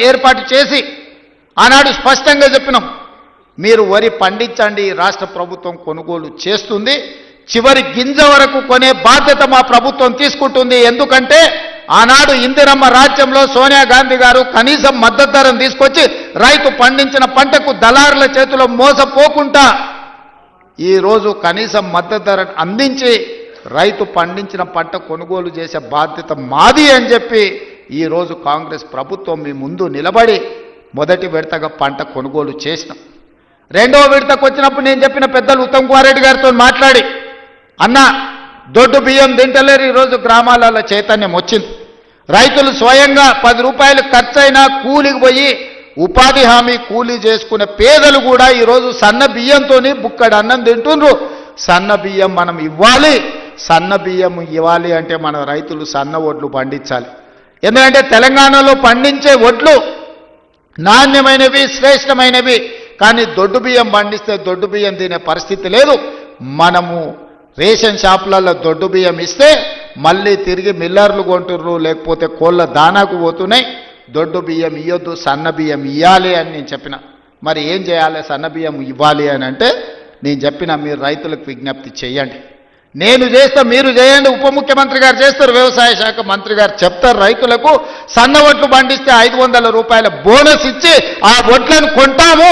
ఏర్పాటు చేసి ఆనాడు స్పష్టంగా చెప్పినాం, మీరు వరి పండించండి, రాష్ట్ర ప్రభుత్వం కొనుగోలు చేస్తుంది, చివరి గింజ వరకు కొనే బాధ్యత మా ప్రభుత్వం తీసుకుంటుంది. ఎందుకంటే ఆనాడు ఇందిరమ్మ రాజ్యంలో సోనియా గాంధీ గారు కనీసం మద్దతు ధరను తీసుకొచ్చి రైతు పండించిన పంటకు దళారుల చేతిలో మోసపోకుండా ఈరోజు కనీసం మద్దతు ధరను అందించి రైతు పండించిన పంట కొనుగోలు చేసే బాధ్యత మాది అని చెప్పి ఈరోజు కాంగ్రెస్ ప్రభుత్వం మీ ముందు నిలబడి మొదటి విడతగా పంట కొనుగోలు చేసినాం. రెండవ విడతకు వచ్చినప్పుడు నేను చెప్పిన పెద్దలు ఉత్తమ్ కుమార్ రెడ్డి గారితో మాట్లాడి, అన్న దొడ్డు బియ్యం తింటలేరు, ఈరోజు గ్రామాలలో చైతన్యం వచ్చింది. రైతులు స్వయంగా 10 రూపాయలు ఖర్చైనా కూలికి పోయి ఉపాధి హామీ కూలీ చేసుకునే పేదలు కూడా ఈరోజు సన్న బియ్యంతో బుక్కడు అన్నం తింటుండ్రు. సన్న బియ్యం మనం ఇవ్వాలి, సన్న బియ్యం ఇవ్వాలి అంటే మన రైతులు సన్న వడ్లు పండించాలి. ఎందుకంటే తెలంగాణలో పండించే వడ్లు నాణ్యమైనవి, శ్రేష్టమైనవి. కానీ దొడ్డు బియ్యం పండిస్తే దొడ్డు బియ్యం తినే పరిస్థితి లేదు. మనము రేషన్ షాపులలో దొడ్డు బియ్యం ఇస్తే మళ్ళీ తిరిగి మిల్లర్లు కొంటుర్రు, లేకపోతే కోళ్ళ దానాకు పోతున్నాయి. దొడ్డు బియ్యం ఇవ్వద్దు, సన్న బియ్యం ఇవ్వాలి అని నేను చెప్పిన. మరి ఏం చేయాలి, సన్న బియ్యం ఇవ్వాలి అని అంటే నేను చెప్పిన, మీరు రైతులకు విజ్ఞప్తి చేయండి, నేను చేస్తా మీరు చేయండి. ఉప ముఖ్యమంత్రి గారు చేస్తారు, వ్యవసాయ శాఖ మంత్రి గారు చెప్తారు, రైతులకు సన్న వడ్లు పండిస్తే 500 రూపాయల బోనస్ ఇచ్చి ఆ వడ్లను కొంటాము,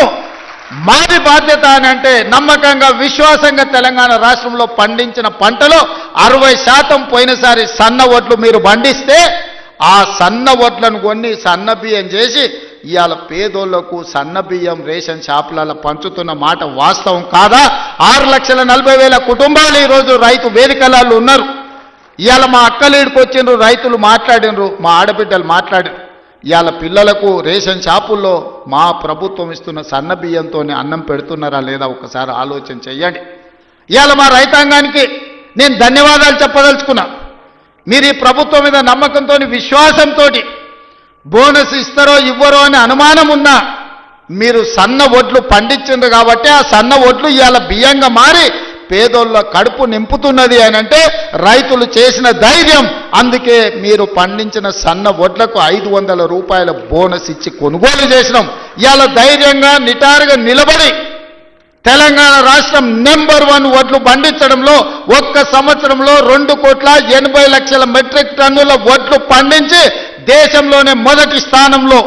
మాది బాధ్యత అని అంటే నమ్మకంగా విశ్వాసంగా తెలంగాణ రాష్ట్రంలో పండించిన పంటలో 60% పోయినసారి సన్న వడ్లు మీరు పండిస్తే ఆ సన్న వడ్లను కొన్ని సన్న బియ్యం చేసి ఇవాళ పేదోళ్లకు సన్న బియ్యం రేషన్ షాపులలో పంచుతున్న మాట వాస్తవం కాదా? 6,40,000 కుటుంబాలు ఈరోజు రైతు వేదికలలో ఉన్నారు. ఇవాళ మా అక్కలీడికి వచ్చిండ్రు, రైతులు మాట్లాడినరు, మా ఆడబిడ్డలు మాట్లాడారు. ఇవాళ పిల్లలకు రేషన్ షాపుల్లో మా ప్రభుత్వం ఇస్తున్న సన్న బియ్యంతో అన్నం పెడుతున్నారా లేదా ఒకసారి ఆలోచన చెయ్యండి. ఇవాళ మా రైతాంగానికి నేను ధన్యవాదాలు చెప్పదలుచుకున్నా. మీరు ఈ ప్రభుత్వం మీద నమ్మకంతో, విశ్వాసంతో బోనస్ ఇస్తారో ఇవ్వరో అని అనుమానం ఉన్నా మీరు సన్న వడ్లు పండించిండ్రు కాబట్టి ఆ సన్న వడ్లు ఇవాళ బియ్యంగా మారి పేదోళ్ళ కడుపు నింపుతున్నది అని అంటే రైతులు చేసిన ధైర్యం. అందుకే మీరు పండించిన సన్న వడ్లకు 500 రూపాయల బోనస్ ఇచ్చి కొనుగోలు చేసినాం. ఇవాళ ధైర్యంగా నిటారుగా నిలబడి తెలంగాణ రాష్ట్రం నెంబర్ 1 వడ్లు పండించడంలో ఒక్క సంవత్సరంలో 2,80,00,000 మెట్రిక్ టన్నుల వడ్లు పండించి దేశంలోనే మొదటి స్థానంలో,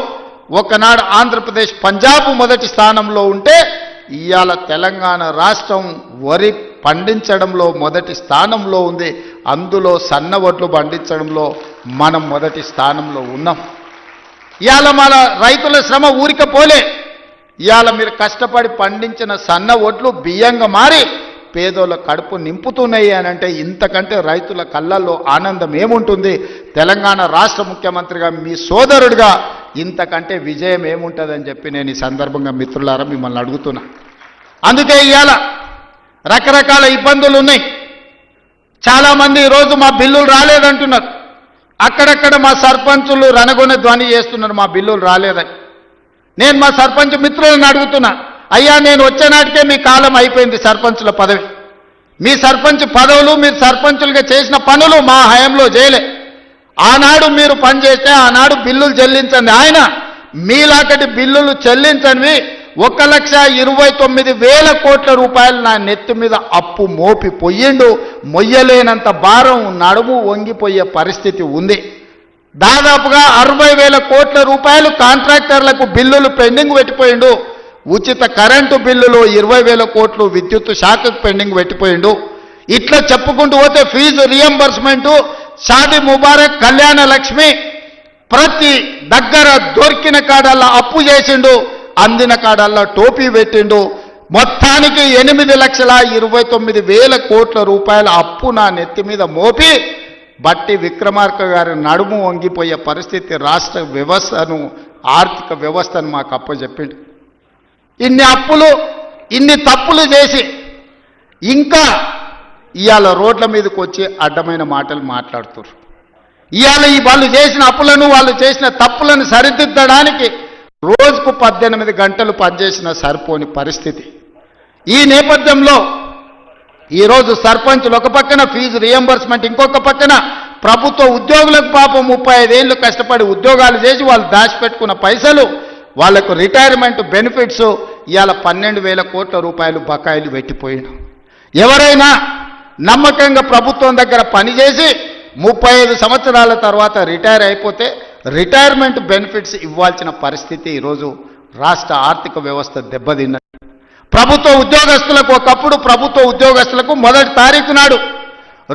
ఒకనాడు ఆంధ్రప్రదేశ్ పంజాబ్ మొదటి స్థానంలో ఉంటే ఇవాళ తెలంగాణ రాష్ట్రం వరి పండించడంలో మొదటి స్థానంలో ఉంది. అందులో సన్న వడ్లు పండించడంలో మనం మొదటి స్థానంలో ఉన్నాం. ఇవాళ మన రైతుల శ్రమ ఊరిక పోలే. ఇవాళ మీరు కష్టపడి పండించిన సన్న వడ్లు బియ్యంగా మారి పేదోళ్ళ కడుపు నింపుతున్నాయి అని అంటే ఇంతకంటే రైతుల కళ్ళల్లో ఆనందం ఏముంటుంది? తెలంగాణ రాష్ట్ర ముఖ్యమంత్రిగా మీ సోదరుడిగా ఇంతకంటే విజయం ఏముంటుందని చెప్పి నేను ఈ సందర్భంగా మిత్రులారా మిమ్మల్ని అడుగుతున్నా. అందుకే ఇవాళ రకరకాల ఇబ్బందులు ఉన్నాయి. చాలామంది ఈరోజు మా బిల్లులు రాలేదంటున్నారు. అక్కడక్కడ మా సర్పంచులు రణగొన ధ్వని చేస్తున్నారు మా బిల్లులు రాలేదని. నేను మా సర్పంచ్ మిత్రులను అడుగుతున్నా, అయ్యా నేను వచ్చే నాటికే మీ కాలం అయిపోయింది సర్పంచుల పదవి. మీ సర్పంచ్ పదవులు, మీరు సర్పంచులుగా చేసిన పనులు మా హయాంలో చేయలే. ఆనాడు మీరు పనిచేస్తే ఆనాడు బిల్లులు చెల్లించండి. ఆయన మీలాంటి బిల్లులు చెల్లించనివి 1,29,000 కోట్ల రూపాయలు నా నెత్తి మీద అప్పు మోపి పొయ్యిండు. మొయ్యలేనంత భారం, నడుము వంగిపోయే పరిస్థితి ఉంది. దాదాపుగా 60,000 కోట్ల రూపాయలు కాంట్రాక్టర్లకు బిల్లులు పెండింగ్ పెట్టిపోయిండు. ఉచిత కరెంటు బిల్లులు 20,000 కోట్లు విద్యుత్ శాఖకు పెండింగ్ పెట్టిపోయిండు. ఇట్లా చెప్పుకుంటూ పోతే ఫీజు రియంబర్స్మెంటు, షాదీ ముబారక్, కళ్యాణ లక్ష్మి ప్రతి దగ్గర దొరికిన కాడల్లా అప్పు చేసిండు, అందిన కాడల్లా టోపీ పెట్టిండు. మొత్తానికి 8,29,000 కోట్ల రూపాయల అప్పు నా నెత్తి మీద మోపి బట్టి విక్రమార్క గారి నడుము వంగిపోయే పరిస్థితి రాష్ట్ర వ్యవస్థను, ఆర్థిక వ్యవస్థను మాకు అప్పచెప్పిండు. ఇన్ని అప్పులు, ఇన్ని తప్పులు చేసి ఇంకా ఇవాళ రోడ్ల మీదకి వచ్చి అడ్డమైన మాటలు మాట్లాడుతున్నారు. ఇవాళ వాళ్ళు చేసిన అప్పులను, వాళ్ళు చేసిన తప్పులను సరిదిద్దడానికి రోజుకు 18 గంటలు పనిచేసిన సరిపోని పరిస్థితి. ఈ నేపథ్యంలో ఈరోజు సర్పంచులు ఒక పక్కన ఫీజు రియంబర్స్మెంట్, ఇంకొక పక్కన ప్రభుత్వ ఉద్యోగులకు పాపం 35 ఏళ్ళు కష్టపడి ఉద్యోగాలు చేసి వాళ్ళు దాచిపెట్టుకున్న పైసలు వాళ్లకు రిటైర్మెంట్ బెనిఫిట్స్ ఇవాళ 12,000 కోట్ల రూపాయలు బకాయిలు పెట్టిపోయినాం. ఎవరైనా నమ్మకంగా ప్రభుత్వం దగ్గర పనిచేసి 35 సంవత్సరాల తర్వాత రిటైర్ అయిపోతే రిటైర్మెంట్ బెనిఫిట్స్ ఇవ్వాల్సిన పరిస్థితి ఈరోజు రాష్ట్ర ఆర్థిక వ్యవస్థ దెబ్బతిన్నది. ప్రభుత్వ ఉద్యోగస్తులకు ఒకప్పుడు ప్రభుత్వ ఉద్యోగస్తులకు మొదటి తారీఖు నాడు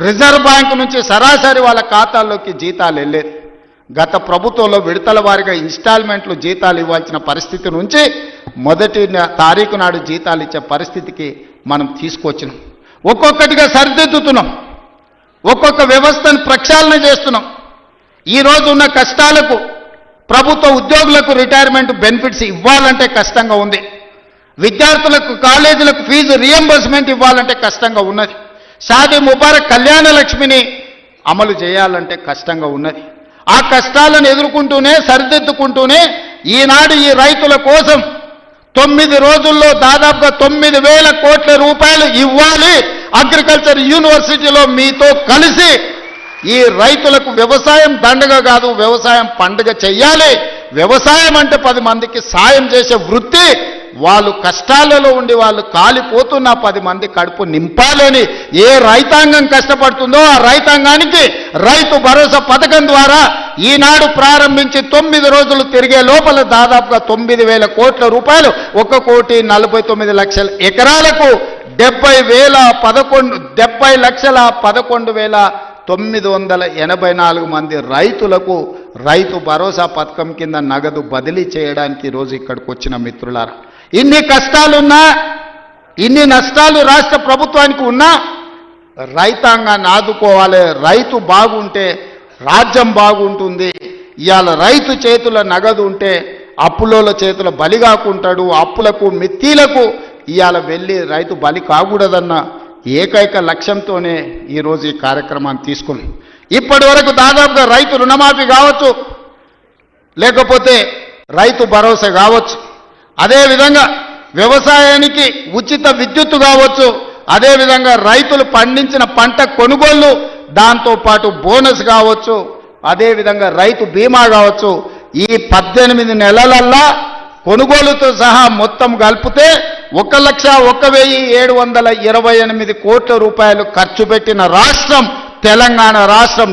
రిజర్వ్ బ్యాంకు నుంచి సరాసరి వాళ్ళ ఖాతాల్లోకి జీతాలు వెళ్ళేది. గత ప్రభుత్వంలో విడతల వారిగా ఇన్స్టాల్మెంట్లు జీతాలు ఇవ్వాల్సిన పరిస్థితి నుంచి మొదటి తారీఖు నాడు జీతాలు ఇచ్చే పరిస్థితికి మనం తీసుకొచ్చినాం. ఒక్కొక్కటిగా సరిదిద్దుతున్నాం, ఒక్కొక్క వ్యవస్థను ప్రక్షాళన చేస్తున్నాం. ఈరోజు ఉన్న కష్టాలకు ప్రభుత్వ ఉద్యోగులకు రిటైర్మెంట్ బెనిఫిట్స్ ఇవ్వాలంటే కష్టంగా ఉంది. విద్యార్థులకు కాలేజీలకు ఫీజు రియంబర్స్మెంట్ ఇవ్వాలంటే కష్టంగా ఉన్నది. షాదీ ముబారక్ కళ్యాణ లక్ష్మిని అమలు చేయాలంటే కష్టంగా ఉన్నది. ఆ కష్టాలను ఎదుర్కొంటూనే సరిదిద్దుకుంటూనే ఈనాడు ఈ రైతుల కోసం 9 రోజుల్లో దాదాపుగా 9,000 కోట్ల రూపాయలు ఇవ్వాలి. అగ్రికల్చర్ యూనివర్సిటీలో మీతో కలిసి ఈ రైతులకు వ్యవసాయం దండగ కాదు, వ్యవసాయం పండుగ చెయ్యాలి. వ్యవసాయం అంటే 10 మందికి సాయం చేసే వృత్తి. వాళ్ళు కష్టాలలో ఉండి వాళ్ళు కాలిపోతున్న 10 మంది కడుపు నింపాలని ఏ రైతాంగం కష్టపడుతుందో ఆ రైతాంగానికి రైతు భరోసా పథకం ద్వారా ఈనాడు ప్రారంభించి 9 రోజులు తిరిగే లోపల దాదాపుగా 9,000 కోట్ల రూపాయలు 1,49,00,000 ఎకరాలకు 70,11,984 మంది రైతులకు రైతు భరోసా పథకం కింద నగదు బదిలీ చేయడానికి ఈరోజు ఇక్కడికి వచ్చిన మిత్రులారా, ఇన్ని కష్టాలున్నా ఇన్ని నష్టాలు రాష్ట్ర ప్రభుత్వానికి ఉన్నా రైతాంగాన్ని ఆదుకోవాలి. రైతు బాగుంటే రాజ్యం బాగుంటుంది. ఇవాళ రైతు చేతుల నగదు ఉంటే అప్పులోల చేతుల బలి కాకుంటాడు. అప్పులకు మిత్తీలకు ఇవాళ వెళ్ళి రైతు బలి కాకూడదన్న ఏకైక లక్ష్యంతోనే ఈరోజు ఈ కార్యక్రమాన్ని తీసుకున్నాం. ఇప్పటి వరకు దాదాపుగా రైతు రుణమాఫీ కావచ్చు, లేకపోతే రైతు భరోసా కావచ్చు, అదేవిధంగా వ్యవసాయానికి ఉచిత విద్యుత్తు కావచ్చు, అదేవిధంగా రైతులు పండించిన పంట కొనుగోళ్లు, దాంతోపాటు బోనస్ కావచ్చు, అదేవిధంగా రైతు బీమా కావచ్చు. ఈ 18 నెలలల్లా కొనుగోలుతో సహా మొత్తం కలిపితే 1,01,728 కోట్ల రూపాయలు ఖర్చు పెట్టిన రాష్ట్రం తెలంగాణ రాష్ట్రం.